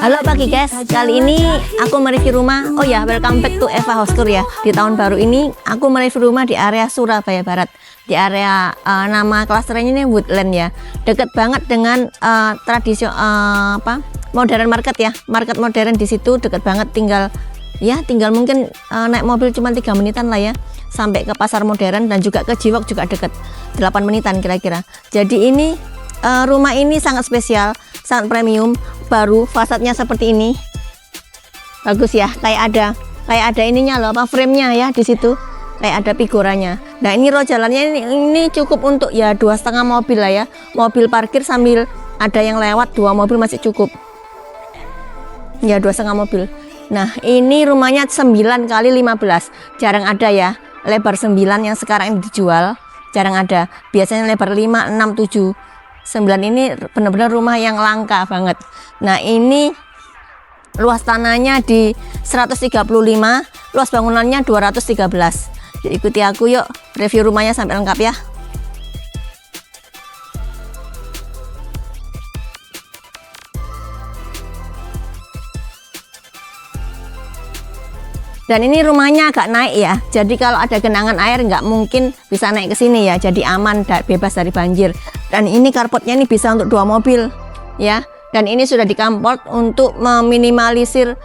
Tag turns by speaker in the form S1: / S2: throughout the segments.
S1: Halo pagi guys, kali ini aku mereview rumah. Oh ya, welcome back to Eva House Tour ya. Di tahun baru ini aku mereview rumah di area Surabaya Barat. Di area nama klasternya ini Woodland ya. Deket banget dengan modern market ya. Market modern di situ deket banget, tinggal mungkin naik mobil cuma 3 menitan lah ya. Sampai ke pasar modern dan juga ke Jiwok juga deket 8 menitan kira-kira. Jadi ini rumah ini sangat spesial, sangat premium, baru, fasadnya seperti ini. Bagus ya, kayak ada ininya loh, frame-nya ya di situ. Kayak ada figuranya. Nah, ini road jalannya ini cukup untuk ya 2,5 mobil lah ya. Mobil parkir sambil ada yang lewat, 2 mobil masih cukup. Ya 2,5 mobil. Nah, ini rumahnya 9 kali 15. Jarang ada ya. Lebar 9 yang sekarang ini dijual, jarang ada. Biasanya lebar 5, 6, 7. 9 ini benar-benar rumah yang langka banget. Nah, ini luas tanahnya di 135, luas bangunannya 213. Jadi ikuti aku yuk, review rumahnya sampai lengkap ya. Dan ini rumahnya agak naik ya, jadi kalau ada genangan air nggak mungkin bisa naik ke sini ya, jadi aman, bebas dari banjir. Dan ini carportnya ini bisa untuk 2 mobil ya, dan ini sudah dikamport untuk meminimalisir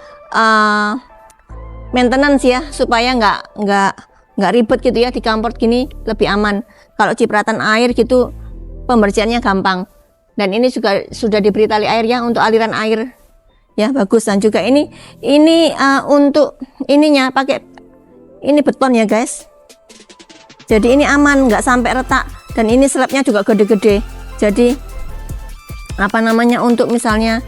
S1: maintenance ya, supaya nggak ribet gitu ya, dikamport gini lebih aman. Kalau cipratan air gitu pembersihannya gampang. Dan ini juga sudah diberi tali air ya untuk aliran air. Ya bagus. Dan juga ini untuk ininya pakai ini beton ya guys, jadi ini aman, nggak sampai retak. Dan ini slabnya juga gede-gede, jadi untuk misalnya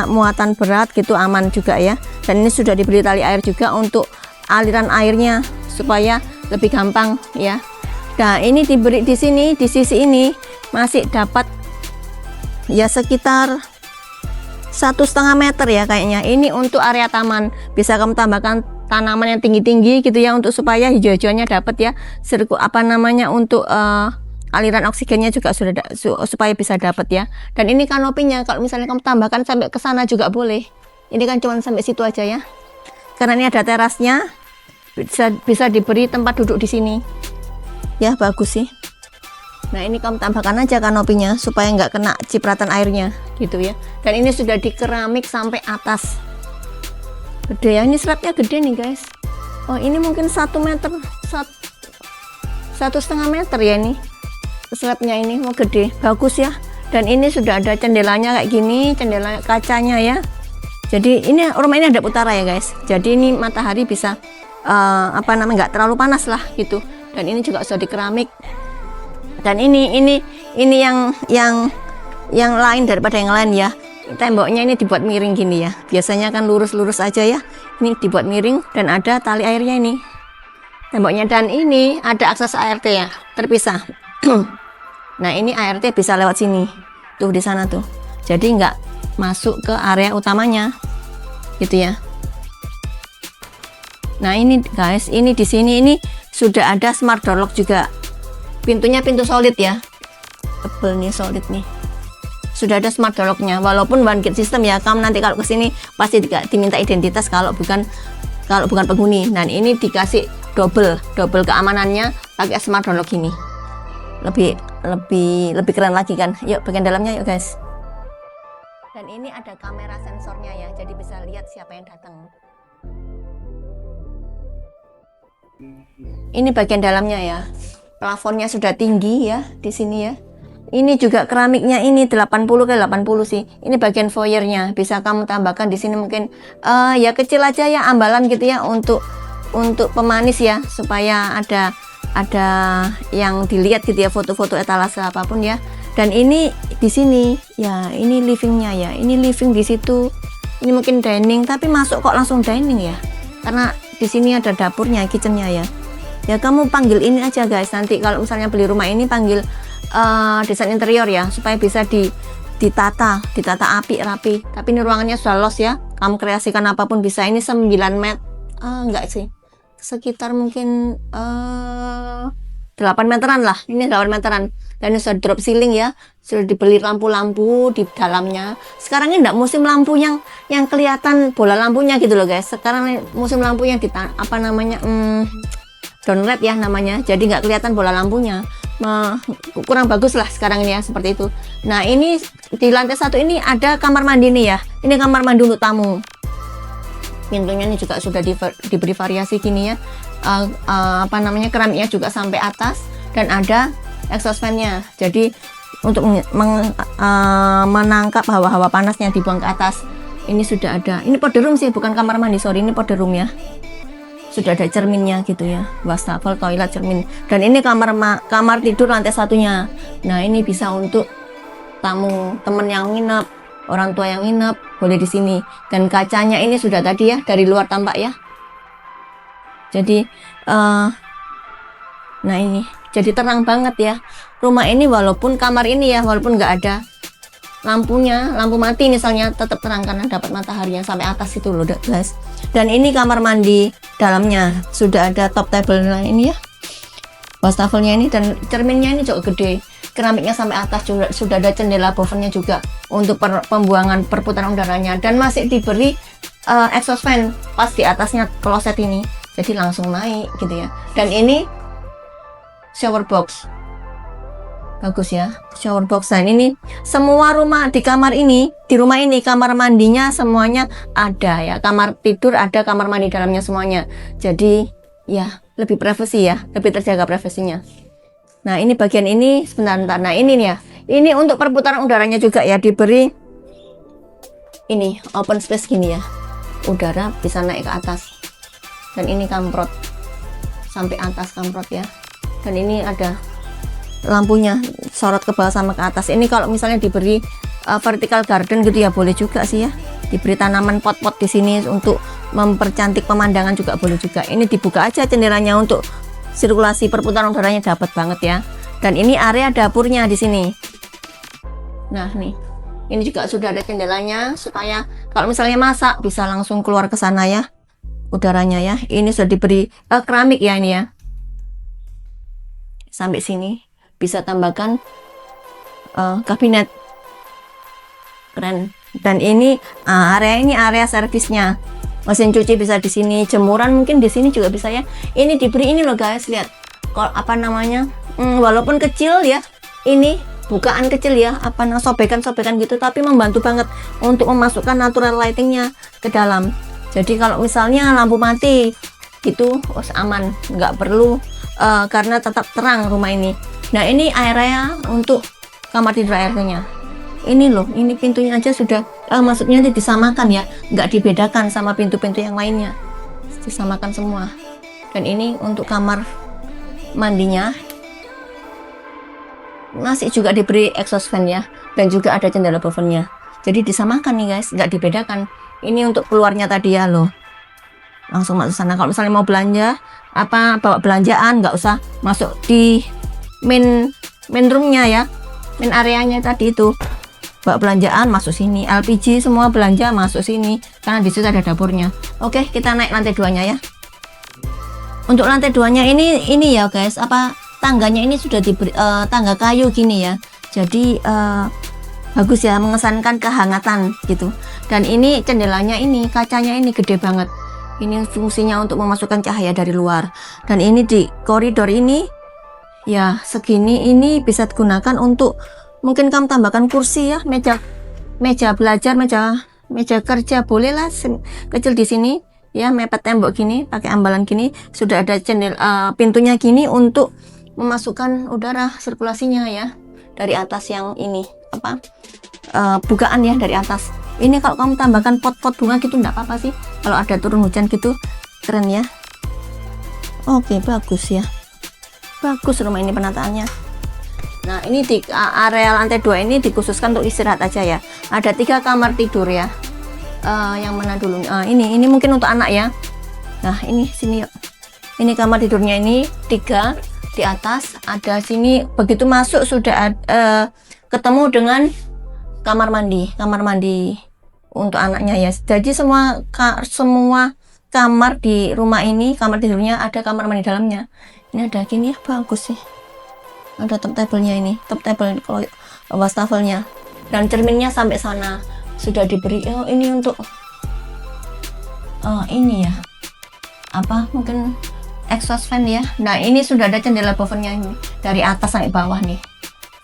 S1: muatan berat gitu aman juga ya. Dan ini sudah diberi tali air juga untuk aliran airnya supaya lebih gampang ya. Nah, ini diberi di sini, di sisi ini masih dapat ya sekitar 1,5 meter ya kayaknya. Ini untuk area taman, bisa kamu tambahkan tanaman yang tinggi-tinggi gitu ya, untuk supaya hijau-hijaunya dapat ya. Untuk aliran oksigennya juga sudah supaya bisa dapat ya. Dan ini kanopinya kalau misalnya kamu tambahkan sampai ke sana juga boleh. Ini kan cuma sampai situ aja ya. Karena ini ada terasnya, bisa diberi tempat duduk di sini. Ya bagus sih. Nah, ini kamu tambahkan aja kanopinya supaya nggak kena cipratan airnya gitu ya. Dan ini sudah di keramik sampai atas. Gede ya, ini slabnya gede nih guys. Oh, ini mungkin 1 meter, 1,5 meter ya ini. Slabnya ini mau gede, bagus ya. Dan ini sudah ada jendelanya kayak gini, jendela kacanya ya. Jadi ini rumah ini ada utara ya guys. Jadi ini matahari bisa nggak terlalu panas lah gitu. Dan ini juga sudah di keramik. Dan ini yang lain daripada yang lain ya. Temboknya ini dibuat miring gini ya. Biasanya kan lurus-lurus aja ya. Ini dibuat miring dan ada tali airnya ini. Temboknya, dan ini ada akses ART ya, terpisah. Nah, ini ART bisa lewat sini. Tuh di sana tuh. Jadi nggak masuk ke area utamanya. Gitu ya. Nah, ini guys, ini di sini ini sudah ada smart door lock juga. Pintunya pintu solid ya, tebel nih, solid nih. Sudah ada smart door lock-nya, walaupun one gate system ya. Kamu nanti kalau kesini pasti diminta identitas kalau bukan penghuni. Dan ini dikasih double keamanannya pakai smart door lock ini. Lebih keren lagi kan. Yuk bagian dalamnya yuk guys. Dan ini ada kamera sensornya ya, jadi bisa lihat siapa yang datang. Ini bagian dalamnya ya. Plafonnya sudah tinggi ya di sini ya. Ini juga keramiknya ini 80 ke 80 sih. Ini bagian foyernya, bisa kamu tambahkan di sini mungkin ya kecil aja ya, ambalan gitu ya, untuk pemanis ya, supaya ada yang dilihat gitu ya, foto-foto etalase apapun ya. Dan ini di sini ya, ini livingnya ya. Ini living di situ. Ini mungkin dining, tapi masuk kok langsung dining ya. Karena di sini ada dapurnya, kitchennya ya. Ya kamu panggil ini aja guys, nanti kalau misalnya beli rumah ini panggil desain interior ya, supaya bisa ditata api rapi. Tapi ini ruangannya sudah los ya, kamu kreasikan apapun bisa. Ini 9 meter enggak sih, sekitar mungkin 8 meteran lah, ini 8 meteran. Dan ini sudah drop ceiling ya, sudah dibeli lampu-lampu di dalamnya. Sekarang ini enggak musim lampu yang kelihatan bola lampunya gitu loh guys. Sekarang ini musim lampu yang apa namanya, downlight ya namanya. Jadi nggak kelihatan bola lampunya. Kurang bagus lah sekarang ini ya, seperti itu. Nah ini di lantai 1 ini ada kamar mandi nih ya. Ini kamar mandi untuk tamu. Pintunya ini juga sudah diberi variasi gini ya. Apa namanya, keramiknya juga sampai atas, dan ada exhaust fan-nya. Jadi untuk menangkap hawa-hawa panasnya dibuang ke atas. Ini sudah ada. Ini powder room sih, bukan kamar mandi, sorry, ini powder room ya. Sudah ada cerminnya gitu ya, wastafel, toilet, cermin. Dan ini kamar tidur lantai 1-nya. Nah ini bisa untuk tamu, temen yang nginep, orang tua yang nginep, boleh di sini. Dan kacanya ini sudah tadi ya, dari luar tampak ya. Jadi nah ini jadi terang banget ya rumah ini, walaupun kamar ini ya, walaupun nggak ada lampunya, lampu mati misalnya, tetap terang karena dapat matahari yang sampai atas itu loh guys. Dan ini kamar mandi dalamnya sudah ada top table, nah ini ya wastafelnya ini, dan cerminnya ini juga gede, keramiknya sampai atas juga, sudah ada jendela buffernya juga untuk pembuangan perputaran udaranya, dan masih diberi exhaust fan pas di atasnya kloset ini, jadi langsung naik gitu ya. Dan ini shower box, bagus ya, shower box. Dan ini semua rumah di kamar ini, di rumah ini kamar mandinya semuanya ada ya, kamar tidur ada, kamar mandi dalamnya semuanya. Jadi ya lebih privasi ya, lebih terjaga privasinya. Nah ini bagian ini sebentar. Nah ini nih ya, ini untuk perputaran udaranya juga ya, diberi ini open space gini ya, udara bisa naik ke atas. Dan ini kamprot sampai atas kamprot ya. Dan ini ada lampunya sorot ke bawah sama ke atas. Ini kalau misalnya diberi vertical garden gitu ya, boleh juga sih ya. Diberi tanaman pot-pot di sini untuk mempercantik pemandangan juga boleh juga. Ini dibuka aja jendelanya untuk sirkulasi perputaran udaranya dapat banget ya. Dan ini area dapurnya di sini. Nah nih, ini juga sudah ada jendelanya supaya kalau misalnya masak bisa langsung keluar ke sana ya udaranya ya. Ini sudah diberi keramik ya ini ya. Sampai sini bisa tambahkan kabinet, keren. Dan ini area servisnya, mesin cuci bisa di sini, jemuran mungkin di sini juga bisa ya. Ini diberi ini loh guys, lihat kalau apa namanya, walaupun kecil ya, ini bukaan kecil ya, apa namanya, sobekan-sobekan gitu, tapi membantu banget untuk memasukkan natural lightingnya ke dalam. Jadi kalau misalnya lampu mati gitu aman, nggak perlu karena tetap terang rumah ini. Nah ini area untuk kamar tidur ART-nya. Ini loh, ini pintunya aja sudah maksudnya disamakan ya, nggak dibedakan sama pintu-pintu yang lainnya, disamakan semua. Dan ini untuk kamar mandinya masih juga diberi exhaust fan ya, dan juga ada jendela buffernya. Jadi disamakan nih guys, nggak dibedakan. Ini untuk keluarnya tadi ya loh, langsung masuk sana. Kalau misalnya mau belanja bawa belanjaan, nggak usah masuk di main roomnya ya, main areanya tadi itu, bawa belanjaan masuk sini, LPG semua belanja masuk sini karena di situ ada dapurnya. Oke, kita naik lantai 2-nya ya. Untuk lantai 2-nya ini ya guys, tangganya ini sudah diberi tangga kayu gini ya, jadi bagus ya, mengesankan kehangatan gitu. Dan ini jendelanya ini, kacanya ini gede banget. Ini fungsinya untuk memasukkan cahaya dari luar. Dan ini di koridor ini ya segini, ini bisa digunakan untuk mungkin kamu tambahkan kursi ya, meja belajar, meja kerja, boleh lah kecil di sini ya, mepet tembok gini, pakai ambalan gini, sudah ada pintunya gini untuk memasukkan udara sirkulasinya ya dari atas yang ini bukaan ya dari atas. Ini kalau kamu tambahkan pot-pot bunga gitu enggak apa-apa sih, kalau ada turun hujan gitu, keren ya. Oke, bagus ya, bagus rumah ini penataannya. Nah ini di area lantai 2 ini dikhususkan untuk istirahat aja ya. Ada 3 kamar tidur ya. Yang mana dulu? Ini mungkin untuk anak ya. Nah ini sini yuk. Ini kamar tidurnya ini 3 di atas, ada sini. Begitu masuk sudah ketemu dengan kamar mandi untuk anaknya ya. Jadi semua kamar di rumah ini, kamar tidurnya ada kamar mandi dalamnya. Ini ada gini ya, bagus sih. Ada top table-nya ini, top table kalau wastafelnya. Dan cerminnya sampai sana sudah diberi. Oh, ini untuk ini ya. Apa? Mungkin exhaust fan ya. Nah, ini sudah ada jendela buffernya ini dari atas sampai bawah nih.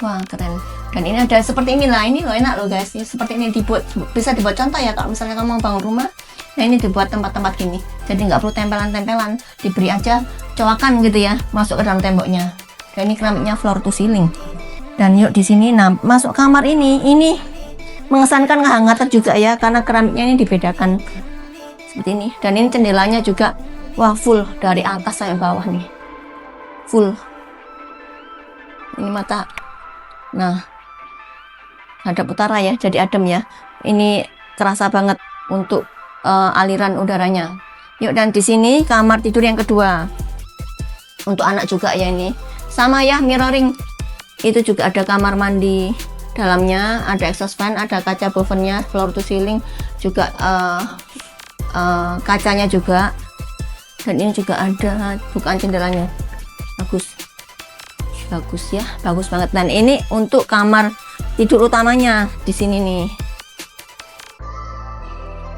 S1: Wah, keren. Dan ini ada seperti inilah. Ini loh enak loh guys. Seperti ini dibuat, bisa dibuat contoh ya kalau misalnya kamu mau bangun rumah. Nah, ini dibuat tempat-tempat gini, jadi nggak perlu tempelan-tempelan, diberi aja coakan gitu ya, masuk ke dalam temboknya. Dan ini keramiknya floor to ceiling. Dan yuk di sini, nah masuk kamar ini mengesankan kehangatan juga ya, karena keramiknya ini dibedakan seperti ini. Dan ini jendelanya juga, wah full dari atas sampai bawah nih, full. Ini mata, nah hadap utara ya, jadi adem ya. Ini kerasa banget untuk aliran udaranya. Yuk, dan di sini kamar tidur yang kedua untuk anak juga ya, ini sama ya, mirroring. Itu juga ada kamar mandi dalamnya, ada exhaust fan, ada kaca buffernya, floor to ceiling juga, kacanya juga. Dan ini juga ada bukaan jendelanya, bagus ya, bagus banget. Dan ini untuk kamar tidur utamanya di sini nih.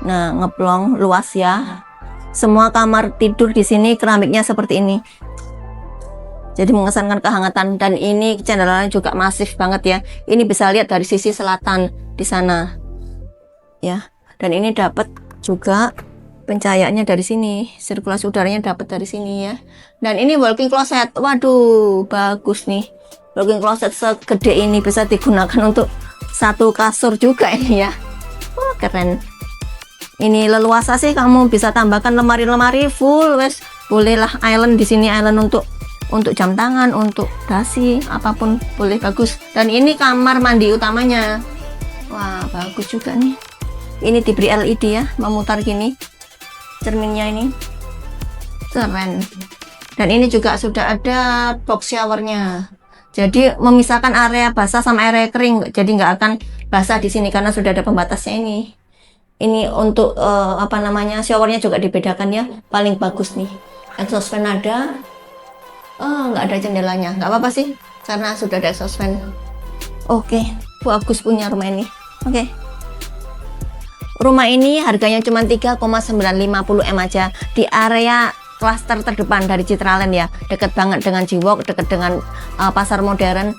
S1: Nah, ngeplong luas ya. Semua kamar tidur di sini keramiknya seperti ini. Jadi mengesankan kehangatan. Dan ini jendelanya juga masif banget ya. Ini bisa lihat dari sisi selatan di sana. Ya. Dan ini dapat juga pencahayaannya dari sini. Sirkulasi udaranya dapat dari sini ya. Dan ini walk-in closet. Waduh, bagus nih. Walk-in closet segede ini bisa digunakan untuk satu kasur juga ini ya. Wah, keren. Ini leluasa sih, kamu bisa tambahkan lemari-lemari full wes. Bolehlah island di sini, island untuk jam tangan, untuk dasi, apapun boleh, bagus. Dan ini kamar mandi utamanya. Wah, bagus juga nih. Ini diberi LED ya, memutar gini. Cerminnya ini keren. Dan ini juga sudah ada box showernya. Jadi memisahkan area basah sama area kering. Jadi nggak akan basah di sini karena sudah ada pembatasnya ini. Ini untuk showernya juga dibedakan ya, paling bagus nih. Exhaust fan ada, nggak ada jendelanya, nggak apa-apa sih, karena sudah ada exhaust fan. Oke, bagus punya rumah ini. Oke. Rumah ini harganya cuma 3,950 M aja di area klaster terdepan dari Citraland ya, deket banget dengan Jiwok, deket dengan pasar modern.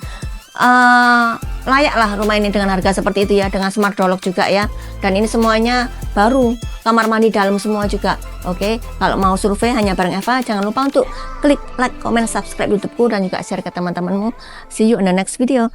S1: Layak lah rumah ini dengan harga seperti itu ya, dengan smart door lock juga ya. Dan ini semuanya baru, kamar mandi dalam semua juga. Oke, kalau mau survei hanya bareng Eva, jangan lupa untuk klik like, comment, subscribe YouTubeku dan juga share ke teman-temanmu. See you in the next video.